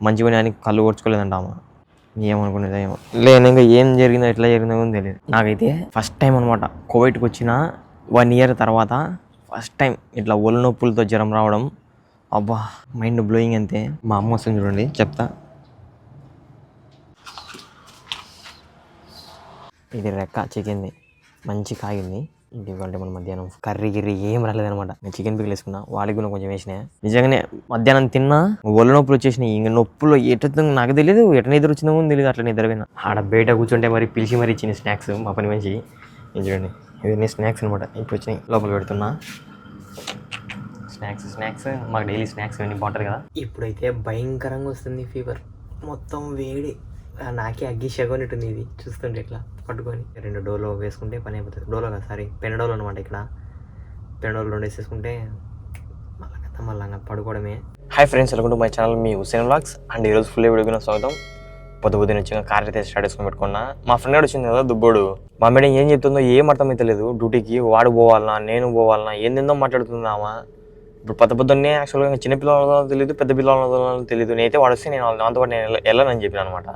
మంచిగా అని కళ్ళు ఓర్చుకోలేదంట ఆమె. ఏమనుకునేదో ఏమో లేదు, ఇంకా ఏం జరిగిందో ఎట్లా జరిగిందో కూడా తెలియదు నాకైతే. ఫస్ట్ టైం అనమాట కోవిడ్కి వచ్చిన 1 year తర్వాత ఫస్ట్ టైం ఇట్లా ఒళ్ళు నొప్పులతో జ్వరం రావడం. అబ్బా మైండ్ బ్లోయింగ్ అంతే. మా అమ్మ వస్తుంది చూడండి, చెప్తా. ఇది రెక్క చికెన్ది మంచి కాగింది. ఇది ఇవాళ మన మధ్యాహ్నం కర్రీ గిర్రీ ఏం రాలేదనమాట. నేను చికెన్ పిక్కలు వేసుకున్నా, వాడికి కూడా కొంచెం వేసినా. నిజంగానే మధ్యాహ్నం తిన్నా ఒళ్ళు నొప్పులు వచ్చేసినాయి. ఇంక నొప్పులు ఎట్లా నాకు తెలియదు, ఎట్లా నిద్ర వచ్చిందో తెలియదు. అట్లా నిద్రపోయినా. ఆడ బయట కూర్చుంటే మరి పిలిచి మరి ఇచ్చిన స్నాక్స్ మా పని మంచి. ఇది చూడండి, ఇవన్నీ స్నాక్స్ అనమాట. ఇప్పుడు వచ్చినాయి, లోపల పెడుతున్నా. స్నాక్స్ మాకు డైలీ స్నాక్స్ ఇవన్నీ బాగుంటుంది కదా. ఇప్పుడైతే భయంకరంగా వస్తుంది ఫీవర్, మొత్తం వేడి. నాకే అగ్గిషగొనిట్టుంది ఇది చూస్తుంటే. ఇట్లా పట్టుకొని 2 డోలో వేసుకుంటే పని అయిపోతుంది. డోలో కదా, సారీ పెనడోలో అనమాట. ఇక్కడ పెనడోలో 2 వేసేసుకుంటే మళ్ళీ పడుకోవడమే. Hi friends, welcome to my channel, మీ హుసేన్ వ్లాగ్స్. అండ్ ఈరోజు ఫుల్ వీడియోకి స్వాగతం. పొద్దున వచ్చిన కార్ అయితే స్టార్ట్ చేసుకుని పెట్టుకున్నా. మా ఫ్రెండ్ వచ్చింది కదా దుబ్బోడు, మా మేడం ఏం చెప్తుందో ఏం అర్థమైతలేదు. డ్యూటీకి వాడు పోవాలన్నా నేను పోవాలన్నా ఏందేందో మాట్లాడుతుంది ఆమె. ఇప్పుడు పొద్దున్నే యాక్చువల్గా చిన్నపిల్లల తెలియదు, పెద్ద పిల్లల తెలియదు. నేనైతే వాడు వస్తే నేను దాంతో పాటు నేను వెళ్ళానని చెప్పిన అనమాట.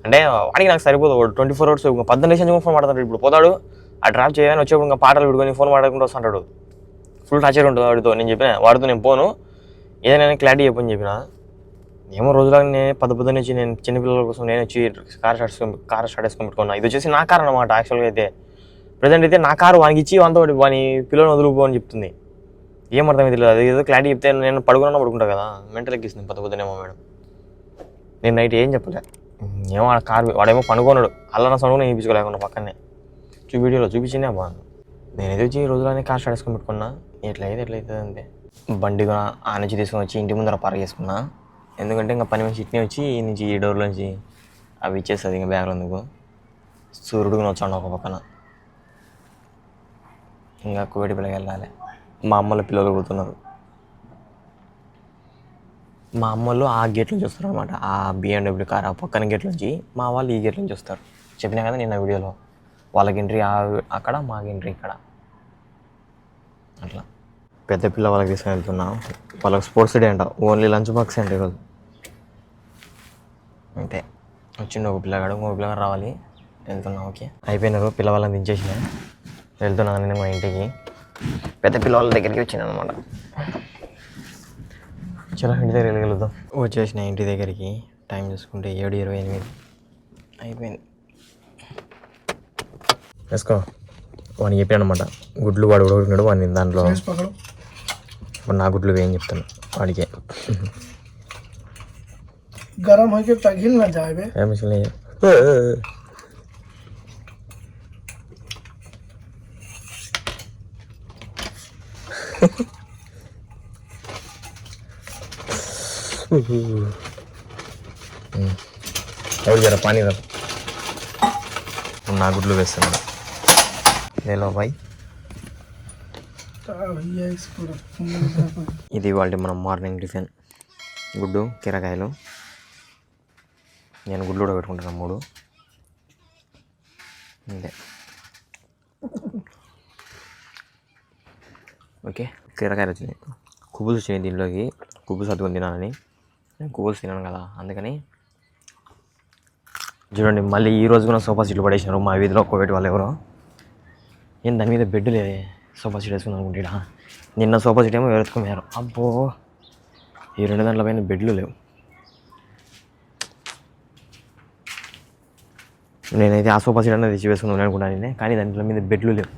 అంటే వాడికి నాకు సరిపోదు, 24 hours 18 ఫోన్ మాట్లాడతాడు. ఇప్పుడు పోతాడు ఆ డ్రాప్ చేయని వచ్చేప్పుడు ఇంకా పాటలు పెట్టుకొని ఫోన్ మాట్లాడుకుంటూ వస్తుంటాడు. ఫుల్ టార్చర్ ఉంటుంది వాడితో. నేను చెప్పిన వాడితో నేను పోను, ఏదైనా క్లారిటీ చెప్పని చెప్పిన. ఏమో రోజులాగా నేను పొద్దున్న వచ్చి నేను చిన్నపిల్లల కోసం నేను వచ్చి కార్ స్టార్ట్ చేసుకొని పెట్టుకున్నా. ఇది వచ్చేసి నా కార్ అనమాట. యాక్చువల్గా అయితే ప్రజెంట్ అయితే నా కారు వానికి ఇచ్చి వానితో వాని పిల్లల్ని వదులుకోని చెప్తుంది. ఏం అర్థమైతే తెలియదు. అది ఏదో క్లారిటీ చెప్తే నేను పడుకుంటా కదా, మెంటల్ ఎక్కిస్తుంది పొద్దునేమో మేడం. నేను నైట్ ఏం చెప్పలే. ఏమో ఆ కారు వాడేమో పనుకోన్నాడు, అల్లన సౌండ్ నేను చూపించుకోలేకుండా పక్కనే వీడియోలో చూపించిందే బా. నేనైతే వచ్చి రోజులోనే కార్ స్టార్ట్ చేసుకొని పెట్టుకున్నా. ఎట్లయితే అంతే. బండి కూడా ఆ నుంచి తీసుకొని వచ్చి ఇంటి ముందర పార్క్ చేసుకున్నా. ఎందుకంటే ఇంకా పని మంచి ఇట్నే వచ్చి ఈ నుంచి ఈ డోర్లోంచి అవి ఇచ్చేస్తుంది ఇంకా బ్యాగ్లో. ఎందుకు సూర్యుడు కూడా వచ్చాడు ఒక పక్కన. ఇంకా కోవిడ్ పిల్లకి వెళ్ళాలి. మా అమ్మల పిల్లలు కూతున్నారు. మా అమ్మలు ఆ గేట్ నుంచి వస్తారు అనమాట. ఆ BMW కార్ ఆ పక్కన గేట్ నుంచి, మా వాళ్ళు ఈ గేట్ నుంచి వస్తారు. చెప్పినా కదా నిన్న వీడియోలో, వాళ్ళకి ఎంట్రీ అక్కడ, మాకు ఎంట్రీ ఇక్కడ. అట్లా పెద్ద పిల్ల వాళ్ళకి తీసుకొని వెళ్తున్నా. వాళ్ళకి స్పోర్ట్స్ డే అంట, ఓన్లీ లంచ్ బాక్స్ అంటే ఈరోజు. అంతే వచ్చిండు ఒక పిల్లగాడు, ఇంకొక పిల్లగాడు రావాలి. వెళ్తున్నా. ఓకే అయిపోయినారు, పిల్లవాళ్ళని దించేసిన వెళ్తున్నాను నేను మా ఇంటికి. పెద్ద పిల్లవాళ్ళ దగ్గరికి వచ్చింది అనమాట. చాలా ఇంటి దగ్గర వెళ్ళగలుగుతాం. వచ్చేసిన ఇంటి దగ్గరికి. టైం చూసుకుంటే 7:28 అయిపోయింది. వేసుకో. వాడిని చెప్పాను అనమాట, గుడ్లు వాడు ఉడగొట్టినాడు వాడిని దాంట్లో. ఇప్పుడు నా గుడ్లు వేయని చెప్తాను వాడికే. गरम होके तगिल ना जाए बे। जरा पानी रख. నా గుడ్లు వేస్తున్నాడు నేను బాయ్. ఇది వాళ్ళ మనం మార్నింగ్ టిఫిన్. గుడ్డు కీరకాయలు. నేను గుడ్లు కూడా పెట్టుకుంటాను 3. అంతే. ఓకే కీరకాయలు వచ్చినాయి, కుబుల్స్ వచ్చినాయి దీంట్లోకి. కుబుల్స్ అతుకొని తినాలని. నేను కుబుల్స్ తినాను కదా అందుకని. చూడండి మళ్ళీ ఈ రోజు కూడా సోఫా సీట్లు పడేసినారు మా వీధిలో కోవిడ్ వాళ్ళు ఎవరో. ఏం దాని మీద బెడ్ లేదే, సోఫా సీట్ వేసుకుని అనుకుంటా. నిన్న సోఫా సీట్ ఏమో వేసుకున్నారు. అబ్బో ఈ 2 దాంట్ల పైన బెడ్లు లేవు. నేనైతే ఆ సోఫా సీట్ అనేది తెచ్చి వేసుకున్నాను అనుకుంటాను నేనే, కానీ దాంట్లో మీద బెడ్లు లేవు.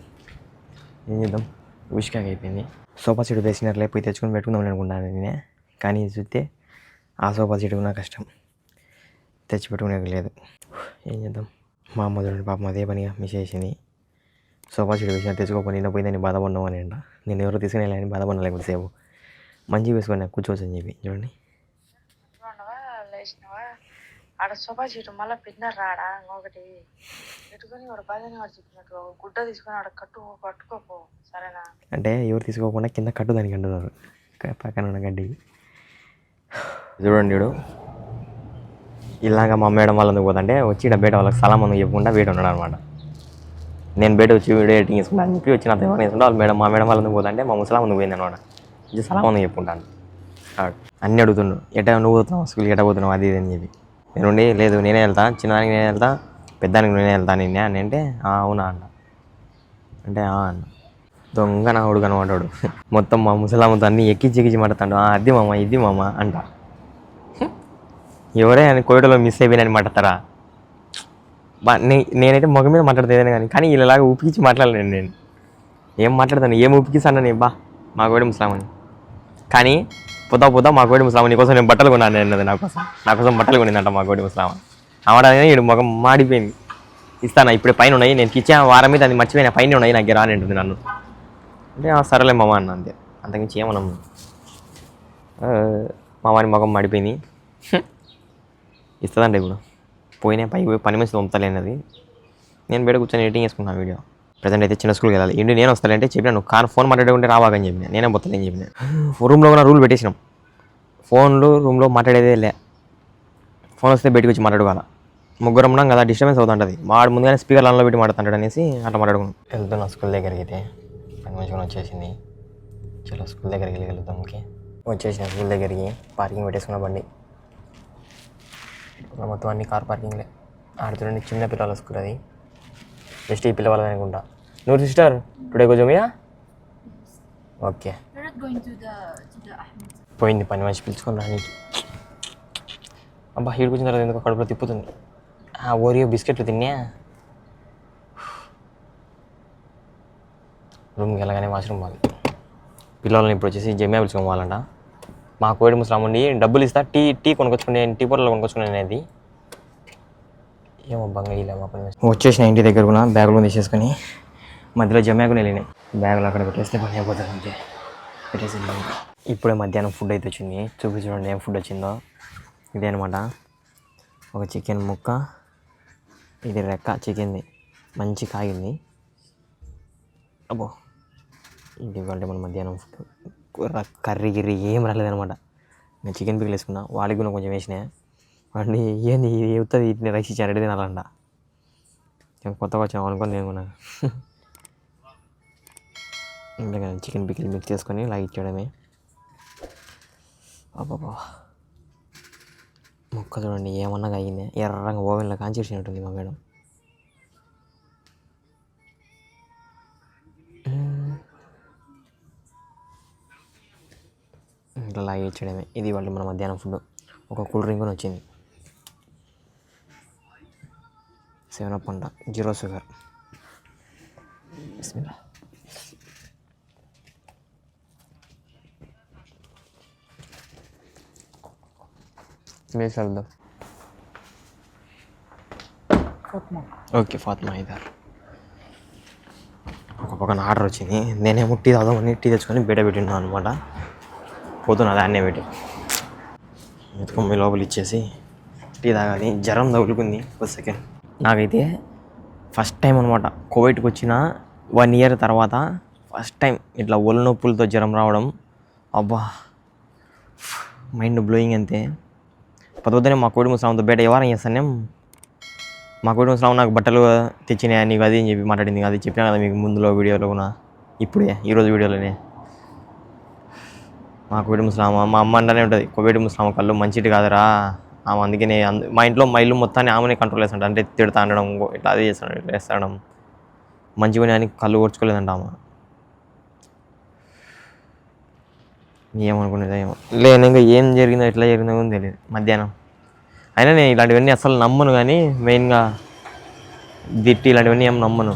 ఏం చేద్దాం, ఉష్కాగా అయిపోయింది. సోఫా సీట్ వేసినట్లే పోయి తెచ్చుకొని పెట్టుకుందాం అనుకుంటాను నేనే, కానీ చూస్తే ఆ సోఫా సీట్ కూడా కష్టం, తెచ్చి పెట్టుకునే లేదు. ఏం చేద్దాం. మా అమ్మ చూడండి పాపం అదే పనిగా మిస్ చేసింది. సోఫా సీట్ వేసిన తెచ్చుకోకపోయి నిన్న పోయిందని బాధపడినావు అని అంట. నేను ఎవరో తీసుకుని వెళ్ళాలని బాధపడినా ఇప్పుడు సేపు మంచిగా వేసుకొని నాకు కూర్చోవచ్చు అని చెప్పి. చూడండి ఆడ సోఫా సీటు మళ్ళీ పిన్నర్ రాడా ఒకటి పెట్టుకొని వాడు బాధని వాడు చెప్పినట్టు గుడ్డ తీసుకొని ఆడ కట్టుకోపో సరేనా. అంటే ఎవరు తీసుకోకుండా కింద కట్టు దానికి అంటున్నారు పక్కన ఉన్న గడ్డి. చూడండి వీడు ఇలాగా మా మేడం వాళ్ళందుకు పోతుంటే వచ్చి ఇక్కడ బయట వాళ్ళకి సలాం అందుకు చెప్పకుండా బయట ఉన్నాడు అనమాట. నేను బయట వచ్చి వీడియో ఎడిటింగ్ చేసుకుంటా అని చెప్పి వచ్చిన అతను వేసుకుంటా వాళ్ళు మా మేడం వాళ్ళందుకు పోతుంటే మా ముసలాం ముందుకు పోయింది అనమాట. ఇది సలాం అందుకు చెప్పుకుంటాను. అన్నీ అడుగుతుండు ఎట్లా నువ్వు పోతున్నావు స్కూల్కి ఎట్లా పోతున్నావు అది ఇది అని చెప్పి నేనుండి లేదు నేనే వెళ్తా చిన్నదానికి నేనే వెళ్తా పెద్దానికి నేనే వెళ్తా నిన్నే అని అంటే అవునా అన్న అంటే అన్న దొంగ నా హుడు కనబడ్డాడు మొత్తం మా ముసలామతో అన్నీ ఎక్కించి మాట్లాడు అది మామ ఇది మామ అంట ఎవరే అని కోవిడలో మిస్ అయిపోయినని మాట్లాడతారా నేనైతే మొగ మీద మాట్లాడతాను కానీ వీళ్ళలాగా ఊపికిచ్చి మాట్లాడలేను నేను ఏం మాట్లాడతాను ఏం ఊపికిస్తాను నేను బా మా కోవిడ ముసలామని కానీ పోతా మా కోవిడ ముసలామ నీకోసం నేను బట్టలు కొన్నాను అన్నది నా కోసం బట్టలు కొనిందంట మా కోవిడ ముసలామ ఆవడనే వీడు మొగం మాడిపోయింది ఇస్తాను ఇప్పుడే పైన ఉన్నాయి నేను కిచెన్ వారం మీద అది మర్చిపోయిన పైన ఉన్నాయి నాకు రాని ఉంటుంది నన్ను అంటే సరేలే మామ అన్న అంతే అంతకుమించి ఏమన్నాము మామని మొగం మాడిపోయింది ఇస్తుందండి ఇప్పుడు పైకి పోయి పని మనిషి తొమ్ముతలేనది నేను బయట కూర్చొని ఎడిటింగ్ చేసుకున్నాను వీడియో ప్రజెంట్ అయితే చిన్న స్కూల్కి వెళ్ళాలి ఏంటి నేను వస్తానంటే చెప్పినాను కార్ ఫోన్ మాట్లాడుకుంటే రావాలని చెప్పిన నేనే పోతానని చెప్పిన రూమ్లో కూడా రూల్ పెట్టేసినాం ఫోన్లు రూమ్లో మాట్లాడేదే లే ఫోన్ వస్తే బయటకు వచ్చి మాట్లాడుకోవాలి ముగ్గురం ఉన్నాం కదా డిస్టర్బెన్స్ అవుతుంటుంది వాడు ముందుగానే స్పీకర్ ఆన్లో పెట్టి మాట్లాడుతుంటాడు అనేసి అట్లా మాట్లాడుకున్నాం వెళ్తున్నా స్కూల్ దగ్గరికి అయితే పని మంచిగా వచ్చేసింది చలో స్కూల్ దగ్గరికి వెళ్దాం ఓకే వచ్చేసిన స్కూల్ దగ్గరికి పార్కింగ్ పెట్టేసుకున్న బండి మొత్తం అన్ని కార్ పార్కింగ్లే ఆడుతుండే చిన్న పిల్లల స్కూల్ అది జస్ట్ ఈ పిల్లవాళ్ళని అనుకుంటా నువ్వు సిస్టర్ టుడే కొంచెం ఓకే పోయింది పని మంచి పిలుచుకొని రాని అబ్బా హీడ్కి వచ్చిన తర్వాత ఎందుకు కడుపులో తిప్పుతుంది ఓరియో బిస్కెట్లు తిన్నా రూమ్కి వెళ్ళగానే వాష్రూమ్ పోవాలి పిల్లలని ఇప్పుడు వచ్చేసి జమ్యా పిలుచుకోవాలంట మా కోవిడ్ ముసలాం ఉండి డబ్బులు ఇస్తా టీ కొనుక్కొచ్చుకునే టీ పొరలో కొనుక్కొచ్చుకునే అనేది ఏమో బంగా ఇలా మా పని వచ్చేసిన ఇంటి దగ్గర కూడా బ్యాగులు తీసేసుకొని మధ్యలో జమ్యాకుని వెళ్ళినాయి బ్యాగులు అక్కడ పెట్టేస్తే పని అయిపోతుంది అంతే పెట్టేసి ఇప్పుడే మధ్యాహ్నం ఫుడ్ అయితే వచ్చింది చూడండి ఏం ఫుడ్ వచ్చిందో ఇదే అనమాట ఒక చికెన్ ముక్క ఇది రెక్క చికెన్ది మంచి కాగింది అబ్బో ఇది వాళ్ళే మన మధ్యాహ్నం ఫుడ్ కర్రీ గిర్రీ ఏం రాలేదనమాట నేను చికెన్ పిక్కలు వేసుకున్నా వాళ్ళకి కూడా కొంచెం వేసినా అండి ఏంది అవుతుంది ఇట్ని రైస్ ఇచ్చాను అడిగితే తినాలంట కొత్తగా వచ్చాము అనుకోని నేను కూడా ఇంకా చికెన్ పిక్కలు మిక్స్ చేసుకొని లాగి ఇచ్చేయడమే అబ్బాబా ముక్క చూడండి ఏమన్నా అయ్యింది ఎర్రంగా ఓవెన్లో కాంచేసినట్టుంది మా మేడం ఇట్లా లాగి ఇచ్చడమే ఇది వాళ్ళు మన మధ్యాహ్నం ఫుడ్ ఒక కూల్ డ్రింక్ కూడా వచ్చింది 7 అంట 0 షుగర్ బిస్మిల్లా వేసి వెళ్దాం ఓకే ఫాతిమా ఇదార్ ఒక పక్కన ఆర్డర్ వచ్చింది నేనేమో టీ తాగుదామని టీ తెచ్చుకొని బయట పెట్టినాను అనమాట పోతున్నా దాన్నే పెట్టి ఎత్తుకొని లోపల ఇచ్చేసి టీ తాగాలి జ్వరం తగులుకుంది ఒక సెకండ్ నాకైతే ఫస్ట్ టైం అనమాట కోవిడ్కి వచ్చిన 1 year తర్వాత ఫస్ట్ టైం ఇట్లా ఒళ్ళు నొప్పులతో జ్వరం రావడం అబ్బా మైండ్ బ్లోయింగ్ అంతే పొద్దునే మా కోడి ముసలాంతో బయట ఎవరం చేస్తానే మా కోడి ముసలాం నాకు బట్టలు తెచ్చినాయి నీకు అది అని చెప్పి మాట్లాడింది అది చెప్పినా కదా మీకు ముందులో వీడియోలో కూడా ఇప్పుడే ఈరోజు వీడియోలోనే మా కోవిడ్ ముసలామ మా అమ్మ అంటూనే ఉంటుంది కోవిడ్ ముసలామ కళ్ళు మంచిది కాదురా ఆమె అందుకనే మా ఇల్లు మొత్తాన్ని ఆమెనే కంట్రోల్ చేస్తాడు అంటే తిడతా అనడం ఇట్లా అది చేస్తాడు ఇట్లా వేస్తాడం మంచిగా అని కళ్ళు ఓర్చుకోలేదంట ఆమె ఏమనుకునేది ఏమో లేదు ఇంకా ఏం జరిగిందో ఎట్లా జరిగిందో కూడా తెలియదు మధ్యాహ్నం అయినా నేను ఇలాంటివన్నీ అసలు నమ్మను కానీ మెయిన్గా దిట్టి ఇలాంటివన్నీ ఏం నమ్మను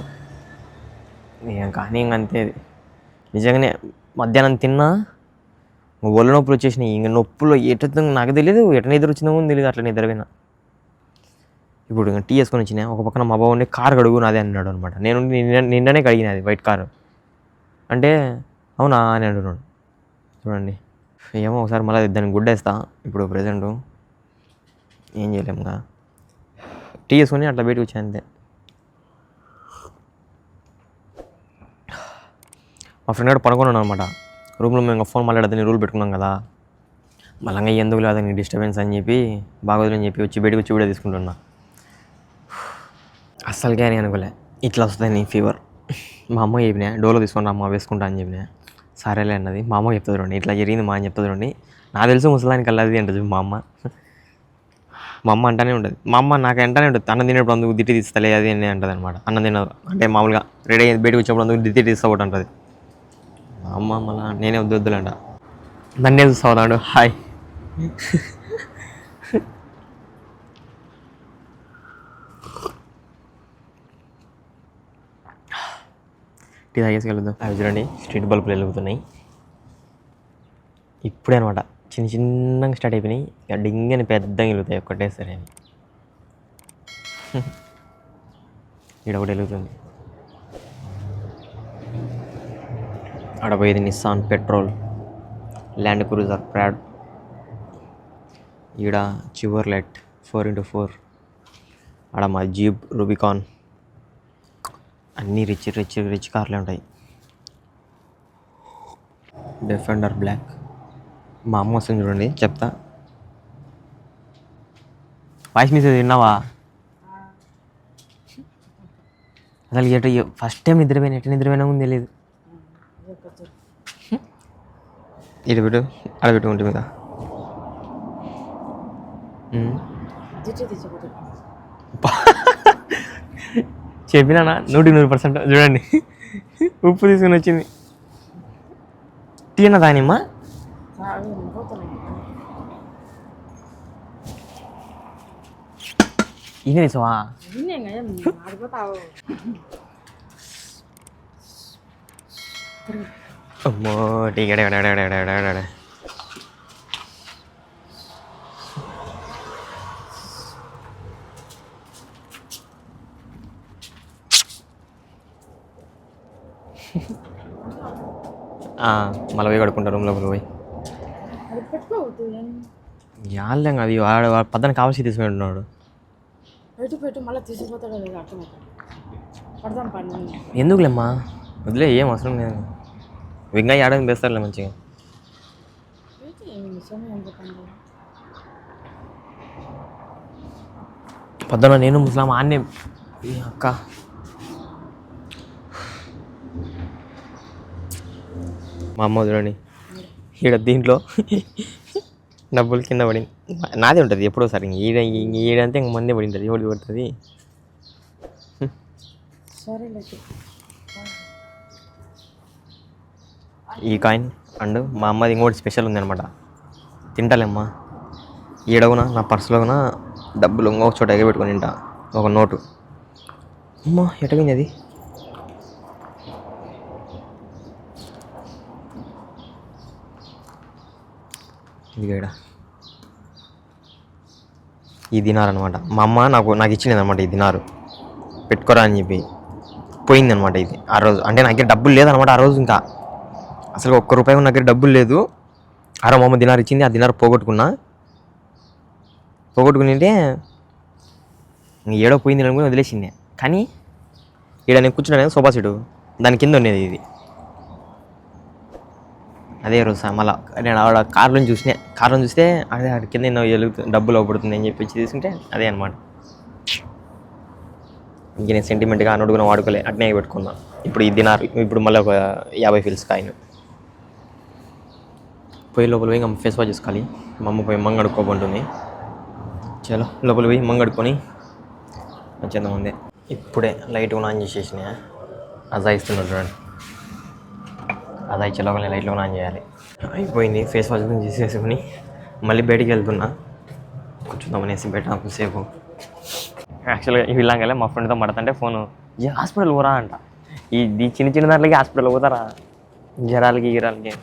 కానీ ఇంక అంతే నిజంగానే మధ్యాహ్నం తిన్నా ఒళ్ళు నొప్పులు వచ్చేసినాయి ఇంక నొప్పులు ఎట్ట నాకు తెలియదు ఎట్ట నిద్ర వచ్చిందో తెలియదు అట్లా నిద్రపోయినా ఇప్పుడు ఇంకా టీ వేసుకొని వచ్చినా ఒక పక్కన మా బాబు కారు కడుగు నాదే అన్నాడు అనమాట నేను నిన్ననే కడిగినది వైట్ కారు అంటే అవునా అని అంటున్నాడు చూడండి ఏమో ఒకసారి మళ్ళీ దాన్ని గుడ్డేస్తా ఇప్పుడు ప్రజెంట్ ఏం చేయలేముగా టీ వేసుకొని అట్లా బయటకు వచ్చాను అంతే మా ఫ్రెండ్ గారు పనుకున్నాను అనమాట రూమ్లో మేము ఫోన్ మాట్లాడదని రూల్ పెట్టుకున్నాం కదా మళ్ళీ ఎందుకు లేదా నీకు డిస్టర్బెన్స్ అని చెప్పి బాగోదులని చెప్పి వచ్చి బయటకు వచ్చి వీడియో తీసుకుంటున్నా అస్సలుకే అని అనుకోలే ఇట్లా వస్తుంది నీ ఫీవర్ మా అమ్మ చెప్పినా డోలో తీసుకుని అమ్మ వేసుకుంటా అని చెప్పినా సరేలే అన్నది మా అమ్మ చెప్తుంది రండి ఇట్లా జరిగింది మా అని చెప్తుంది రండి నాకు తెలుసు ముసలానికి అది అంటది మా అమ్మ. మా అమ్మ అంటానే ఉంటుంది. మా అమ్మ నాకు అంటానే ఉంటుంది, అన్నం తినేప్పుడు అందుకు దిట్టి తీస్తలే అది అని అంటుంది అనమాట. అన్నం తినదు అంటే మామూలుగా రెడీ అయ్యి బయటకు వచ్చినప్పుడు అందుకు దిట్టి తీస్తా ఒకటి అంటుంది. మా అమ్మ మళ్ళీ నేనే వద్దులంట. నన్నే చూస్తా ఉన్నాడు హాయ్. టీ తాగేసుకెళ్దాం. అవి చూడండి స్ట్రీట్ బల్బులు వెలుగుతున్నాయి ఇప్పుడే అనమాట. చిన్న చిన్నగా స్టార్ట్ అయిపోయినాయి, ఇక డింగని పెద్దగా వెలుగుతాయి ఒక్కటేసరి అని. ఇక్కడ ఒకటి వెలుగుతుంది. ఆడ పోయేది Nissan petrol, land cruiser proud. ఈడ చివర్లెట్ 4x4. ఆడ మా జీప్ రూబికాన్. అన్నీ రిచ్ కార్లే ఉంటాయి. Defender black. మా అమ్మ వస్తుంది చూడండి చెప్తా. వాయిస్ మెసేజ్ విన్నావా? అసలు ఎటు ఫస్ట్ టైం నిద్రపోయినా, ఎట్లా నిద్రపోయినా ఉంది తెలియదు. ఇటు పెట్టు, అక్కడ పెట్టుకుంటే మీద చెప్పినా 100% చూడండి. ఉప్పు తీసుకుని వచ్చింది. టీ అన్న దానిమ్మా ఇదే తీసావా? అమ్మో టీ గడ మళ్ళీ పోయి కడుక్కుంటారు రూమ్ లోపల పోయి. యాళ్ళం అది వాడు పద్దన కావాల్సి తీసుకుంటున్నాడు. ఎందుకులేమ్మా వదిలే, ఏం అవసరం లేదు. ఇంకా ఏడాది వేస్తారులే మంచిగా. పొద్దున నేను ముసలాం ఆన్నే అక్క మా అమ్మ చూడండి ఈడ దీంట్లో డబ్బులు కింద పడింది. నాదే ఉంటుంది ఎప్పుడో సరే. ఈడంతా ఇంక మందే పడి ఉంటుంది. ఎవరికి పడుతుంది? ఈ కాయిన్ అండ్ మా అమ్మది ఇంకోటి స్పెషల్ ఉందన్నమాట. తింటాలేమ్మా. ఈడగునా నా పర్సులో కూడా డబ్బులు ఇంకొక చోట ఎగబెట్టుకొని తింటా. ఒక నోటు. అమ్మా ఎటపోయింది అది? ఇదిగడ ఈ దినార్ అనమాట. మా అమ్మ నాకు ఇచ్చింది అనమాట. ఈ దినారు పెట్టుకోరా అని చెప్పి పోయిందనమాట ఇది ఆ రోజు. అంటే నా దగ్గర డబ్బులు లేదనమాట ఆ రోజు. ఇంకా అసలు ₹1 నా దగ్గర డబ్బులు లేదు. మా అమ్మ దినారు ఇచ్చింది. ఆ దినారు పోగొట్టుకునింటే ఏడో పోయింది అనుకుని వదిలేసింది. కానీ ఈడ నేను కూర్చున్నాను సోఫా సీటు, దాని కింద ఉండేది ఇది. అదే రోజు మళ్ళీ నేను ఆడ కార్లో చూస్తే అదే ఆడ కింద ఎన్నో డబ్బులు అవ్వబడుతుంది అని చెప్పి తీసుకుంటే అదే అనమాట. ఇంక నేను సెంటిమెంట్గా అన్నడుగున వాడుకోలే, అట్నే పెట్టుకున్నా. ఇప్పుడు ఈ దినారు ఇప్పుడు మళ్ళీ ఒక 50 ఫిల్స్ కాయిన్. పోయి లోపల పోయి ఇంకా ఫేస్ వాష్ చేసుకోవాలి. మా అమ్మ పోయి మంగ అడుక్కోబోతుంది. చలో లోపల పోయి మంగ అడుక్కొని వచ్చేద్దాం. ఉంది ఇప్పుడే లైట్ ఆన్ చేసేసిన. అజా ఇస్తున్నాడు చూడండి. అదా ఇచ్చే లోపల లైట్లో ఆన్ చేయాలి. అయిపోయింది. ఫేస్ వాష్ చేసేసుకుని మళ్ళీ బయటికి వెళ్తున్నా. కూర్చుందామనేసి బయట సేపు. యాక్చువల్గా ఇలాగలే మా ఫ్రెండ్తో పడుతుంటే ఫోను హాస్పిటల్ పోరా అంట. ఈ చిన్న దాంట్లోకి హాస్పిటల్ పోతారా జ్వరాలకి గిరాలకి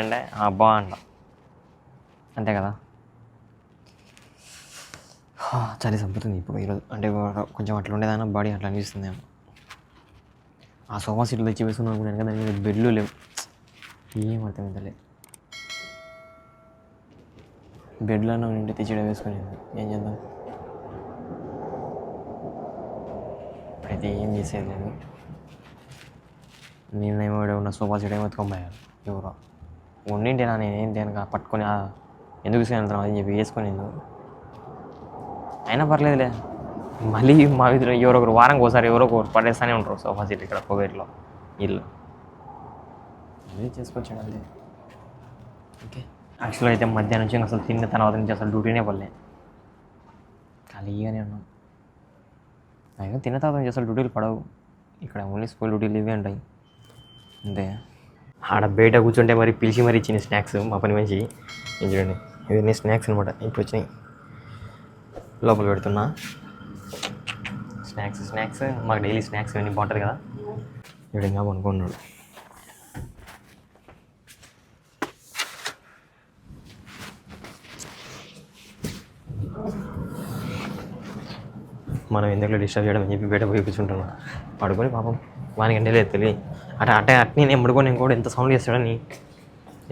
అంటే అబ్బా అంట. అంతే కదా. చలి చంపుతుంది ఇప్పుడు ఈరోజు. అంటే కొంచెం అట్లా ఉండేదాన్ని బాడీ అట్లా అనిపిస్తుంది ఏమో. ఆ సోఫా సీట్లు తెచ్చి వేసుకున్నాను అనుకున్నాను కదా, దాని మీద బెడ్లు లేవు. ఏం అర్థమైందలే. బెడ్లో ఉంటే తెచ్చిడ వేసుకుని ఏం చేద్దాం. అయితే ఏం చేసేది లేదు. నేనేమో ఉన్న సోఫా సీట్ ఏమో ఎత్తుకోబోయాను. ఎవరో ఉండింటేనా నేనేంటి అనక పట్టుకొని ఎందుకు తీసుకొని వెళ్తున్నావు అని చెప్పి వేసుకొని అయినా పర్లేదులే. మళ్ళీ మా వీధిలో ఎవరొకరు వారానికి ఒకసారి ఎవరో ఒకరు పడేస్తూనే ఉంటారు సోఫా సీట్ ఇక్కడ కోవేట్లో ఇల్లు. అదే చేసుకొచ్చాడు అంతే. ఓకే యాక్చువల్గా అయితే మధ్యాహ్నం నుంచి అసలు తిన్న తర్వాత నుంచి అసలు డ్యూటీనే పడలే, ఖాళీగానే ఉన్నాం. అయినా తిన్న తర్వాత నుంచి అసలు డ్యూటీలు పడవు ఇక్కడ, ఓన్లీ స్కూల్ డ్యూటీలు ఇవే ఉంటాయి అంతే. ఆడ బయట కూర్చుంటే మరి పిలిచి మరి ఇచ్చిన స్నాక్స్ మా పని మంచి ఏం చూడండి, ఇవన్నీ స్నాక్స్ అనమాట. ఇప్పుడు వచ్చినాయి లోపల పెడుతున్నా. స్నాక్స్ మాకు డైలీ స్నాక్స్ ఇవన్నీ బాగుంటుంది కదా. ఇప్పుడు ఇంకా అనుకున్నాడు. మనం ఎందుకు డిస్టర్బ్ చేయడం అని చెప్పి బయట పోయి కూర్చుంటున్నా. పడుకొని పాపం వానికి అంటే లేదు తెలియ అట్నే నేను పడుకొని నేను కూడా ఎంత సౌండ్ చేస్తాడని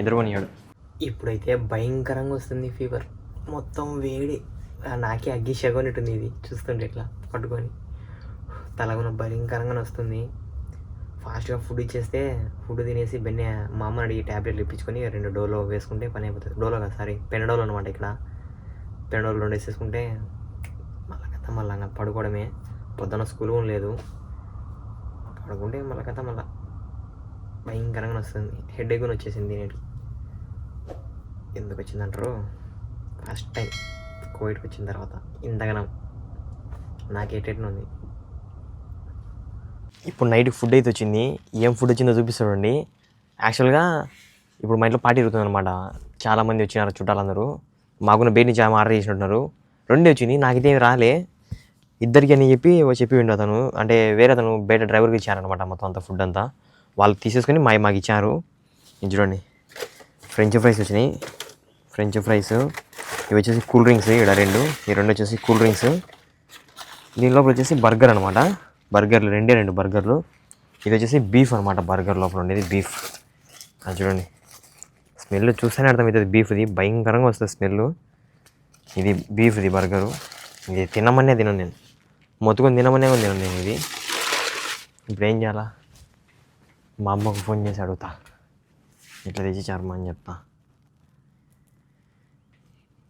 ఎదుర్కొనియాడు. ఇప్పుడైతే భయంకరంగా వస్తుంది ఫీవర్, మొత్తం వేడి. నాకే అగ్గిషగొనిటుంది ఇది చూస్తుంటే ఇట్లా పట్టుకొని తలగున భయంకరంగా వస్తుంది. ఫాస్ట్గా ఫుడ్ ఇచ్చేస్తే ఫుడ్ తినేసి బెన్నె మా అమ్మని అడిగి ట్యాబ్లెట్లు ఇప్పించుకొని 2 డోలో వేసుకుంటే పని అయిపోతుంది. డోలో కదా సారీ పెనడోలో అనమాట. ఇక్కడ పెనడోలో 2 వేసేసుకుంటే మళ్ళీ పడుకోవడమే. పొద్దున్న స్కూల్ కూడా లేదు, పడుకుంటే మళ్ళీ భయంకరంగా వస్తుంది. హెడేక్ కూడా వచ్చేసింది. నేను ఎందుకు వచ్చిందంటారు, ఫస్ట్ టైం కోవిడ్కి వచ్చిన తర్వాత ఇంతగానం నాకు ఎటెట్ను ఉంది. ఇప్పుడు నైట్ ఫుడ్ అయితే వచ్చింది. ఏం ఫుడ్ వచ్చిందో చూపిస్తాడండి. యాక్చువల్గా ఇప్పుడు మా ఇంట్లో పార్టీ జరుగుతుంది అనమాట. చాలామంది వచ్చినారు చుట్టాలందరూ. మాకున్న బయట నుంచి ఆర్డర్ చేసినట్టున్నారు. 2 వచ్చింది, నాకైతే రాలే. 2 అని చెప్పి ఉండు అతను, అంటే వేరే అతను బయట డ్రైవర్కి ఇచ్చారనమాట మొత్తం అంతా ఫుడ్ అంతా. వాళ్ళు తీసేసుకొని మాకు ఇచ్చారు. ఇది చూడండి, ఫ్రెంచ్ ఫ్రైస్ వచ్చినాయి. ఫ్రెంచ్ ఫ్రైస్ ఇవి వచ్చేసి కూల్ డ్రింక్స్. ఇక్కడ 2, ఈ 2 వచ్చేసి కూల్ డ్రింక్స్. దీని లోపల వచ్చేసి బర్గర్ అనమాట. బర్గర్లు 2 బర్గర్లు. ఇది వచ్చేసి బీఫ్ అనమాట. బర్గర్ లోపల ఉండేది బీఫ్. అది చూడండి, స్మెల్ చూస్తేనే అర్థమవుతుంది బీఫ్ది, భయంకరంగా వస్తుంది స్మెల్. ఇది బీఫ్ది బర్గరు. ఇది తినమనే తినను నేను, మొత్తుకొని తినమనే తినను నేను ఇది. ఇప్పుడు ఏం చేయాలా, మా అమ్మకు ఫోన్ చేసి అడుగుతా, ఇట్లా తెచ్చి చారమా అని చెప్తా,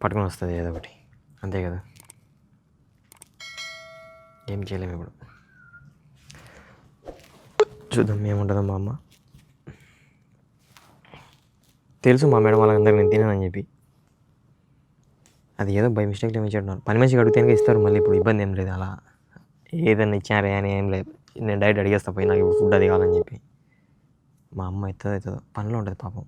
పట్టుకొని వస్తుంది ఏదో ఒకటి, అంతే కదా. ఏం చేయలేము ఇప్పుడు, చూద్దాం ఏముంటుందో. మా అమ్మ తెలుసు మా మేడం వాళ్ళందరూ నేను తినానని చెప్పి, అది ఏదో బై మిస్టేక్లో ఇచ్చేట్టున్నారు. పని మంచిగా అడిగితే ఇస్తారు మళ్ళీ. ఇప్పుడు ఇబ్బంది ఏం లేదు, అలా ఏదైనా ఇచ్చారే అని ఏం లేదు. నేను డైరెక్ట్ అడిగేస్తా పోయి, నాకు ఇప్పుడు ఫుడ్ అది కావాలని చెప్పి. మా అమ్మ అవుతుందో పనిలో ఉంటుంది పాపం.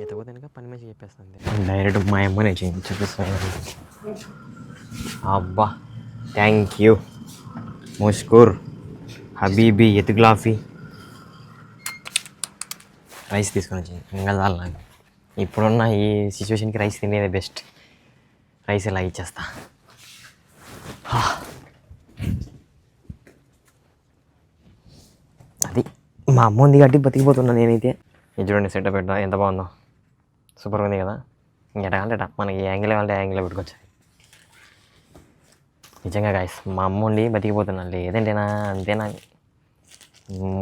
ఎత్తపోతే కనుక పని మంచిగా చెప్పేస్తాను. డైరెక్ట్ మా అమ్మనే చూపిస్తాను. అబ్బా థ్యాంక్ యూ ముష్కూర్ హబీబీ ఎతుగ్లాఫీ. రైస్ తీసుకొని వచ్చి ఇంకా చాలు నాకు. ఇప్పుడున్న ఈ సిచ్యువేషన్కి రైస్ తినేదే బెస్ట్. రైస్ ఇలా ఇచ్చేస్తా. అది మా అమ్మ ఉంది కాబట్టి బతికిపోతున్నా నేనైతే. ఇది చూడండి సెటప్ పెట్టా ఎంత బాగుందో, సూపర్గా ఉంది కదా. ఇంకెటా మనకి యాంగిల్ కావాలంటే యాంగిల్ పెట్టుకోవచ్చు. నిజంగా గాయస్ మా అమ్మ ఉండి బతికిపోతున్నా, లేదంటేనా అంతేనా.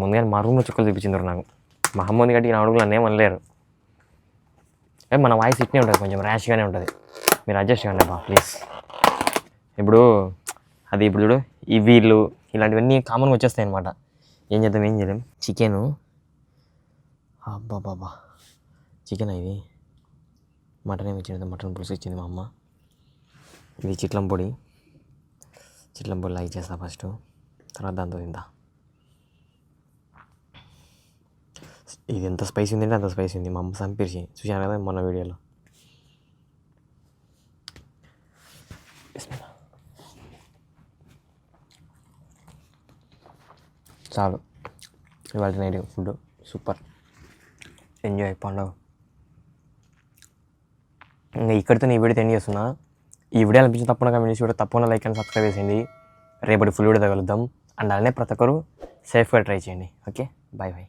ముందుగానే మా రూమ్లో చుక్కలు చూపించిందరు నాకు. మా అమ్మ ఉంది కాబట్టి నా అడుగులు అన్నీ అనలేరు. మన వాయిస్ ఇట్నే ఉంటుంది, కొంచెం ర్యాష్గానే ఉంటుంది. మీరు అడ్జస్ట్ కండి బా ప్లీజ్. ఇప్పుడు చూడు ఈ వీళ్ళు ఇలాంటివన్నీ కామన్గా వచ్చేస్తాయి అనమాట. ఏం చేయలేం. చికెను అబ్బాబాబా, చికెన్ ఇది. మటన్ ఏమి ఇచ్చింది, మటన్ పులుసు ఇచ్చింది మా అమ్మ. ఇది చిట్లం పొడి లైక్ చేస్తా ఫస్ట్, తర్వాత దాంతో తిందా. ఇది ఎంత స్పైసీ ఉందంటే అంత స్పైసీ ఉంది. మా అమ్మ సంపేసి చూశాను కదా మొన్న వీడియోలో. చాలు, ఇవాళ నైట్ ఫుడ్ సూపర్, ఎంజాయ్ పండుగ. ఇంకా ఇక్కడితో ఈ వీడియో ఎండ్ చేస్తున్నా. ఈ వీడియో అనిపించిన తప్పకుండా కమెంట్ చేసి తప్పకుండా లైక్ అండ్ సబ్స్క్రైబ్ చేసేయండి. రేపటి ఫుల్ వీడియో తగలుద్దాం. అండ్ అలానే ప్రతి ఒక్కరు సేఫ్గా ట్రై చేయండి. Okay, bye.